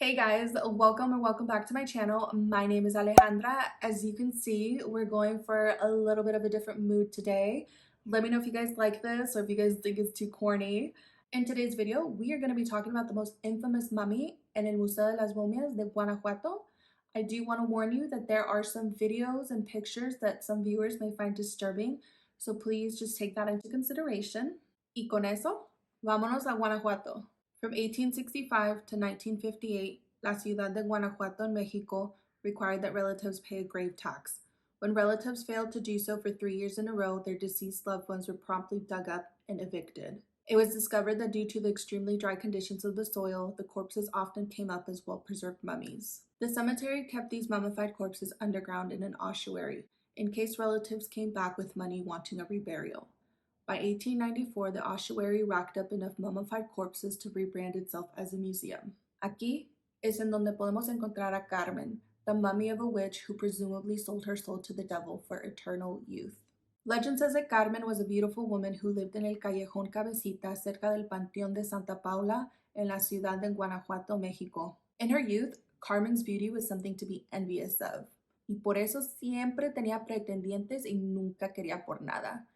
Hey guys, welcome or welcome back to my channel. My name is Alejandra. As you can see, we're going for a little bit of a different mood today. Let me know if you guys like this or if you guys think it's too corny. In today's video, we are going to be talking about the most infamous mummy in el Museo de las Momias de Guanajuato. I do want to warn you that there are some videos and pictures that some viewers may find disturbing, so please just take that into consideration. Y con eso, vámonos a Guanajuato. From 1865 to 1958, La Ciudad de Guanajuato in Mexico required that relatives pay a grave tax. When relatives failed to do so for 3 years in a row, their deceased loved ones were promptly dug up and evicted. It was discovered that due to the extremely dry conditions of the soil, the corpses often came up as well-preserved mummies. The cemetery kept these mummified corpses underground in an ossuary, in case relatives came back with money wanting a reburial. By 1894, the ossuary racked up enough mummified corpses to rebrand itself as a museum. Aquí es en donde podemos encontrar a Carmen, the mummy of a witch who presumably sold her soul to the devil for eternal youth. Legend says that Carmen was a beautiful woman who lived in el Callejón Cabecita cerca del Panteón de Santa Paula en la ciudad de Guanajuato, México. In her youth, Carmen's beauty was something to be envious of, y por eso siempre tenía pretendientes y nunca quería por nada.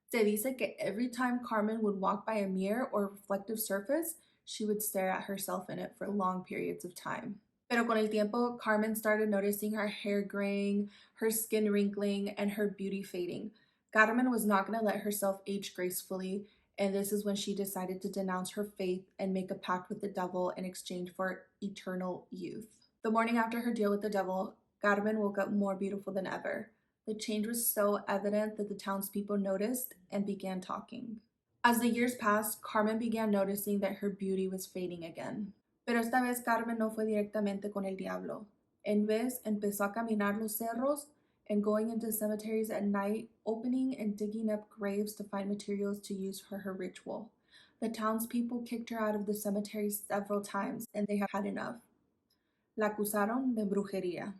Se dice que every time Carmen would walk by a mirror or reflective surface, she would stare at herself in it for long periods of time. Pero con el tiempo, Carmen started noticing her hair graying, her skin wrinkling, and her beauty fading. Carmen was not going to let herself age gracefully, and this is when she decided to denounce her faith and make a pact with the devil in exchange for eternal youth. The morning after her deal with the devil, Carmen woke up more beautiful than ever. The change was so evident that the townspeople noticed and began talking. As the years passed, Carmen began noticing that her beauty was fading again. Pero esta vez Carmen no fue directamente con el diablo. En vez, empezó a caminar los cerros and going into cemeteries at night, opening and digging up graves to find materials to use for her ritual. The townspeople kicked her out of the cemetery several times, and they had enough. La acusaron de brujería.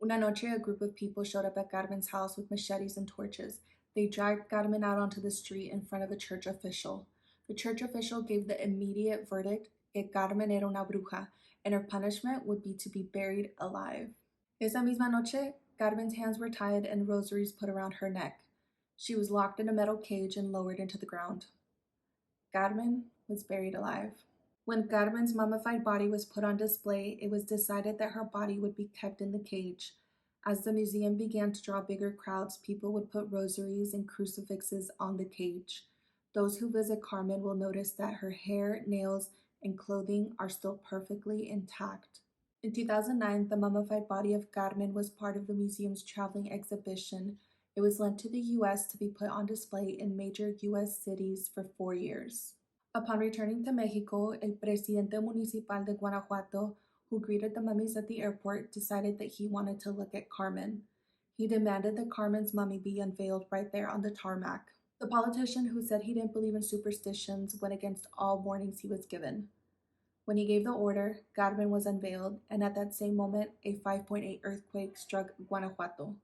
Una noche, a group of people showed up at Carmen's house with machetes and torches. They dragged Carmen out onto the street in front of a church official. The church official gave the immediate verdict que Carmen era una bruja, and her punishment would be to be buried alive. Esa misma noche, Carmen's hands were tied and rosaries put around her neck. She was locked in a metal cage and lowered into the ground. Carmen was buried alive. When Carmen's mummified body was put on display, it was decided that her body would be kept in the cage. As the museum began to draw bigger crowds, people would put rosaries and crucifixes on the cage. Those who visit Carmen will notice that her hair, nails, and clothing are still perfectly intact. In 2009, the mummified body of Carmen was part of the museum's traveling exhibition. It was lent to the U.S. to be put on display in major U.S. cities for 4 years. Upon returning to Mexico, el presidente municipal de Guanajuato, who greeted the mummies at the airport, decided that he wanted to look at Carmen. He demanded that Carmen's mummy be unveiled right there on the tarmac. The politician, who said he didn't believe in superstitions, went against all warnings he was given. When he gave the order, Carmen was unveiled, and at that same moment, a 5.8 earthquake struck Guanajuato.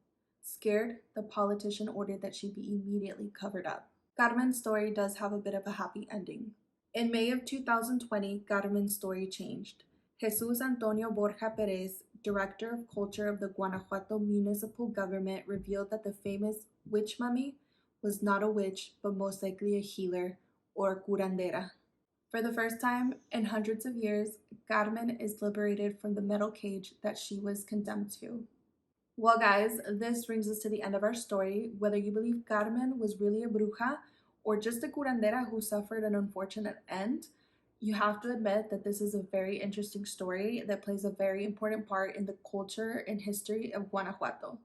Scared, the politician ordered that she be immediately covered up. Carmen's story does have a bit of a happy ending. In May of 2020, Carmen's story changed. Jesus Antonio Borja Perez, Director of Culture of the Guanajuato Municipal Government, revealed that the famous witch mummy was not a witch, but most likely a healer or curandera. For the first time in hundreds of years, Carmen is liberated from the metal cage that she was condemned to. Well, guys, this brings us to the end of our story. Whether you believe Carmen was really a bruja or just a curandera who suffered an unfortunate end, you have to admit that this is a very interesting story that plays a very important part in the culture and history of Guanajuato.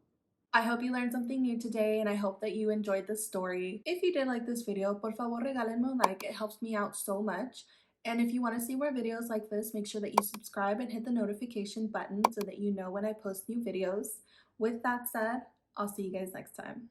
I hope you learned something new today, and I hope that you enjoyed this story. If you did like this video, por favor regálenme un like. It helps me out so much. And if you want to see more videos like this, make sure that you subscribe and hit the notification button so that you know when I post new videos. With that said, I'll see you guys next time.